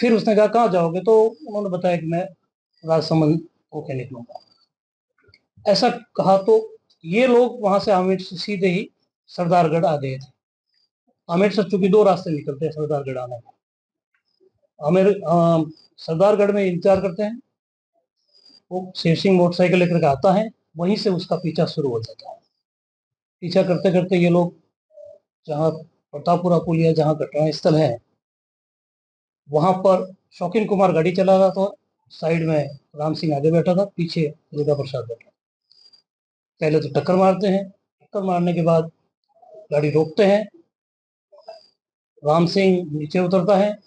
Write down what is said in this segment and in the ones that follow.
फिर उसने कहा कहाँ जाओगे, तो उन्होंने बताया कि मैं राजसमंद होके निकलूंगा। ऐसा कहा तो ये लोग वहां से आमेर से सीधे ही सरदारगढ़ आ गए थे। आमेर से चूंकि दो रास्ते निकलते हैं सरदारगढ़ आने का। आमेर सरदारगढ़ में इंतजार करते हैं, वो शेर सिंह मोटरसाइकिल लेकर के आता है, वहीं से उसका पीछा शुरू हो जाता है। पीछा करते करते ये लोग जहाँ प्रतापपुरा पुल या जहाँ घटना स्थल है वहां पर शौकीन कुमार गाड़ी चला रहा था, साइड में राम सिंह आगे बैठा था, पीछे दुर्गा प्रसाद बैठा। पहले तो टक्कर मारते हैं, टक्कर मारने के बाद गाड़ी रोकते हैं, राम सिंह नीचे उतरता है,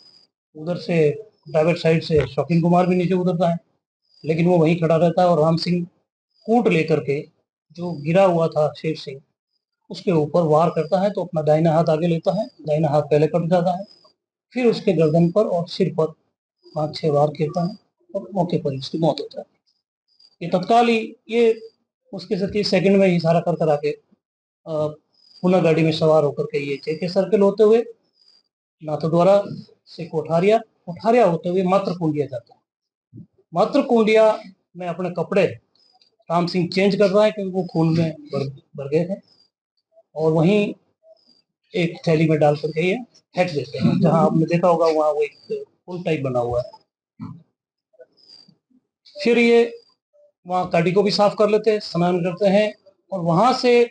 उधर से ड्राइवर साइड से शौकीन कुमार भी नीचे उतरता है, लेकिन वो वहीं खड़ा रहता है और राम सिंह कूट लेकर के जो गिरा हुआ था शेर सिंह उसके ऊपर वार करता है। तो अपना दाहिना हाथ आगे लेता है, दाहिना हाथ पहले कट जाता है, फिर उसके गर्दन पर और सिर पर 5-6 वार करता है और मौके पर उसकी मौत होता है। ये तत्काल ही ये मुश्किल से 30 सेकंड में ही सारा कर कर आके पुनः गाड़ी में सवार होकर के ये जेके सर्किल होते हुए नाथद्वारा से कोठारिया, कोठारिया होते हुए मात्र कुंडिया जाता है। मात्र कुंडिया में अपने कपड़े राम सिंह चेंज कर रहा है क्योंकि वो खून में भर गए थे, और वहीं एक थैली में डाल करके ये फेंक देते हैं। जहां आपने देखा होगा वहां वो एक पुल टाइप बना हुआ है। फिर ये वहाँ गाड़ी को भी साफ कर लेते हैं, स्नान करते हैं, और वहां से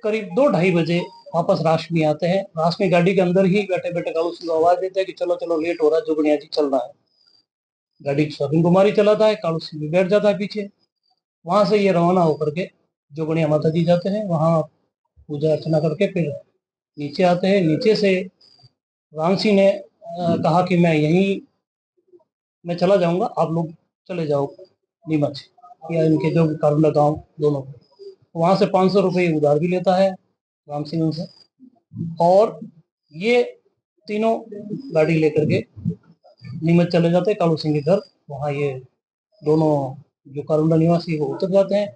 करीब 2-2:30 बजे वापस राश में आते हैं। राश में गाड़ी के अंदर ही बैठे बैठे कालू सिंह आवाज देते हैं कि चलो चलो लेट हो रहा है, जोगनिया जी चल रहा है। गाड़ी शौकीन कुमार चलाता है, कालू सिंह भी बैठ जाता है पीछे। वहां से ये रवाना होकर के जोगनिया माता जी जाते हैं, वहां पूजा अर्चना करके फिर नीचे आते हैं। नीचे से राम सिंह ने कहा कि मैं चला जाऊंगा, आप लोग चले जाओ नीमच या इनके जो कारुंडा गांव दोनों। वहां से 500 रुपये उधार भी लेता है राम सिंह उनसे, और ये तीनों गाड़ी लेकर के नीमच चले जाते हैं कालू सिंह के घर। वहाँ ये दोनों जो कारुंडा निवासी वो उतर जाते हैं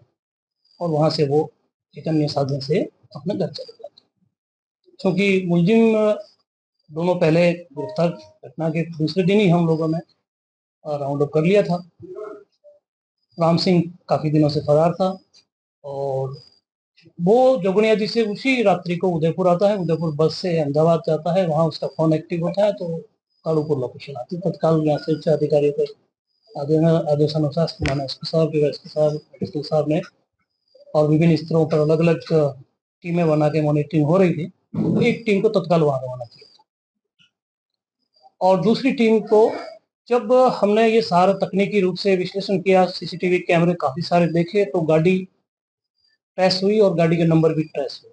और वहां से वो एक अन्य साधन से अपने घर चले जाते हैं। क्योंकि मुलजिम दोनों पहले गिरफ्तार घटना के दूसरे दिन ही हम लोगों ने राउंड अप कर लिया था। राम सिंह काफी दिनों से फरार था और वो जोगनिया जी से उसी रात्रि को उदयपुर आता है। उदयपुर बस से अहमदाबाद जाता है, वहां उसका फोन एक्टिव होता है तो कालूपुर लोकेशन आती है। तत्काल यहाँ से उच्च अधिकारियों के आदेशानुसार माना एसपी साहब, एसपी साहब, एडिशनल साहब ने और विभिन्न स्तरों पर अलग अलग टीमें बना के मॉनिटरिंग हो रही थी, तो एक टीम को तत्काल वहां रवाना किया और दूसरी टीम को जब हमने ये सारा तकनीकी रूप से विश्लेषण किया, सीसीटीवी कैमरे काफी सारे देखे, तो गाड़ी ट्रेस हुई और गाड़ी के नंबर भी ट्रेस हुए।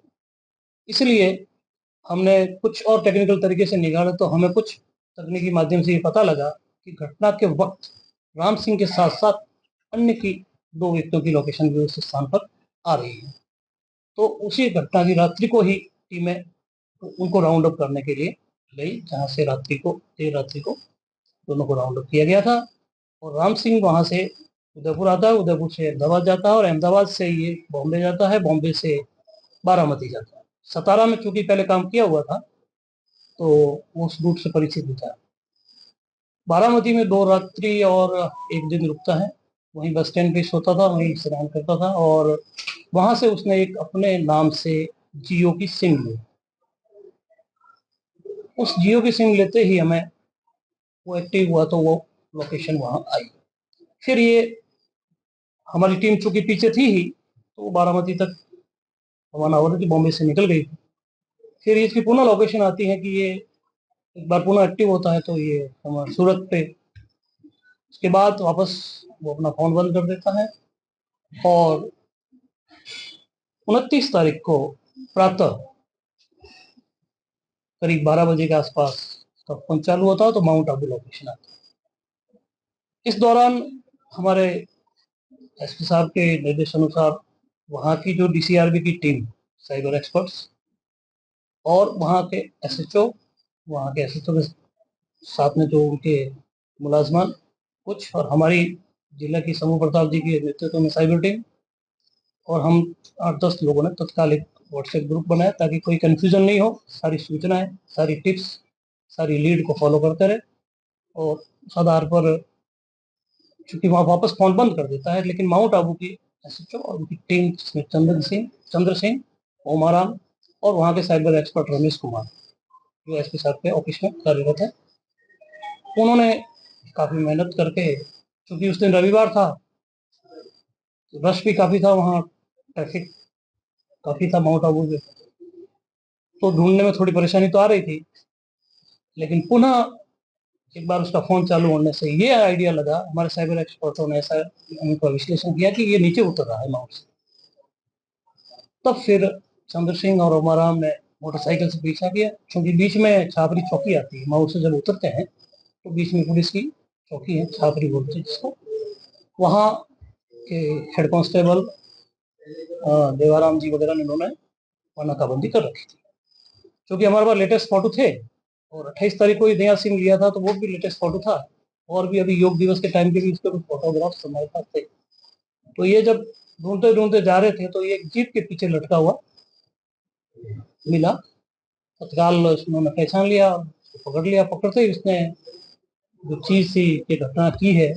इसलिए हमने कुछ और टेक्निकल तरीके से निकाला तो हमें कुछ तकनीकी माध्यम से ये पता लगा कि घटना के वक्त राम सिंह के साथ साथ अन्य की 2 व्यक्तियों की लोकेशन भी उस स्थान पर आ रही है। तो उसी घटना की रात्रि को ही टीमें उनको राउंड अप करने के लिए गई, जहाँ से देर रात्रि को दोनों को राउंड अप किया गया था। और राम सिंह वहां से उदयपुर आता है, उदयपुर से अहमदाबाद जाता है और अहमदाबाद से ये बॉम्बे जाता है, बॉम्बे से बारामती जाता है। सतारा में चूंकि पहले काम किया हुआ था तो वो उस रूट से परिचित भी था। बारामती में 2 रात्रि और 1 दिन रुकता है, वहीं बस स्टैंड पे सोता था, वहीं स्नान करता था और वहां से उसने एक अपने नाम से जियो की सिम ली। उस जियो की सिम लेते ही हमें वो एक्टिव हुआ तो वो लोकेशन वहां आई। फिर ये हमारी टीम चूंकि पीछे थी ही तो वो बारामती तक रवाना हो रही थी, बॉम्बे से निकल गई। फिर इसकी पुनः लोकेशन आती है कि ये एक बार पुनः एक्टिव होता है तो ये हमारे सूरत पे, उसके बाद वापस वो अपना फोन बंद कर देता है और 29 तारीख को प्रातः करीब 12 बजे के आसपास तब फोन चालू होता है तो माउंट आबू लोकेशन आता है। इस दौरान हमारे एसपी साहब के निर्देशानुसार वहाँ की जो डीसीआरबी की टीम, साइबर एक्सपर्ट्स और वहाँ के एसएचओ, वहाँ के एसएचओ के साथ में जो उनके मुलाजमान कुछ, और हमारी जिला की समूह प्रताप जी के नेतृत्व में साइबर टीम, और हम 8-10 लोगों ने तत्काल एक व्हाट्सएप ग्रुप बनाया ताकि कोई कंफ्यूजन नहीं हो। सारी सूचनाएं, सारी टिप्स, सारी लीड को फॉलो करते रहे और उस आधार पर चूंकि वहाँ वापस फोन बंद कर देता है, लेकिन माउंट आबू की एसएचओ और उनकी टीम जिसमें चंद्र सिंह, ओमाराम और वहाँ के साइबर एक्सपर्ट रमेश कुमार जो एसपी साहब के ऑफिस में कार्यरत है, उन्होंने काफी मेहनत करके, क्योंकि उस दिन रविवार था, रश भी काफी था वहाँ, ट्रैफिक काफी था माउंट आबू में, तो ढूंढने में थोड़ी परेशानी तो आ रही थी, लेकिन पुनः एक बार उसका फोन चालू होने से ये आइडिया लगा, हमारे साइबर एक्सपर्टों ने ऐसा उनका विश्लेषण किया कि ये नीचे उतर रहा है माउंट से। तब फिर चंद्र सिंह और ओमाराम ने मोटरसाइकिल से पीछा किया, क्योंकि बीच में छापरी चौकी आती है, माउंट से जब उतरते हैं तो बीच में पुलिस की चौकी है, छापरी बोलते हैं जिसको, वहाँ के हेड कांस्टेबल देवाराम जी वगैरह ने उन्होंने वहाँ नाकाबंदी कर रखी थी। क्योंकि हमारे पास लेटेस्ट फोटो थे और 28 तारीख को ही नया सिम लिया था, तो वो भी लेटेस्ट फोटो था, और भी अभी योग दिवस के टाइम के भी उसके कुछ फोटोग्राफ्स हमारे पास थे। तो ये जब ढूंढते ढूंढते जा रहे थे तो ये एक जीप के पीछे लटका हुआ मिला, तत्काल उन्होंने पहचान लिया, पकड़ लिया। पकड़ते ही उसने जो चीज थी, ये घटना की है,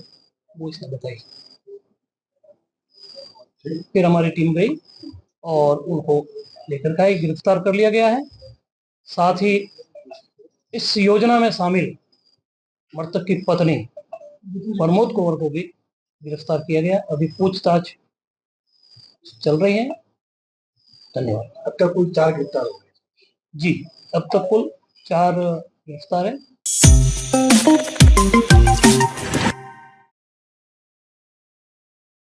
वो इसने बताई। फिर हमारी टीम गई और उनको लेकर के गिरफ्तार कर लिया गया है। साथ ही इस योजना में शामिल मृतक की पत्नी प्रमोद कुंवर को भी गिरफ्तार किया गया। अभी पूछताछ चल रही है। धन्यवाद। अब तक कुल 4 गिरफ्तार हो गए। जी, अब तक कुल 4 गिरफ्तार हैं।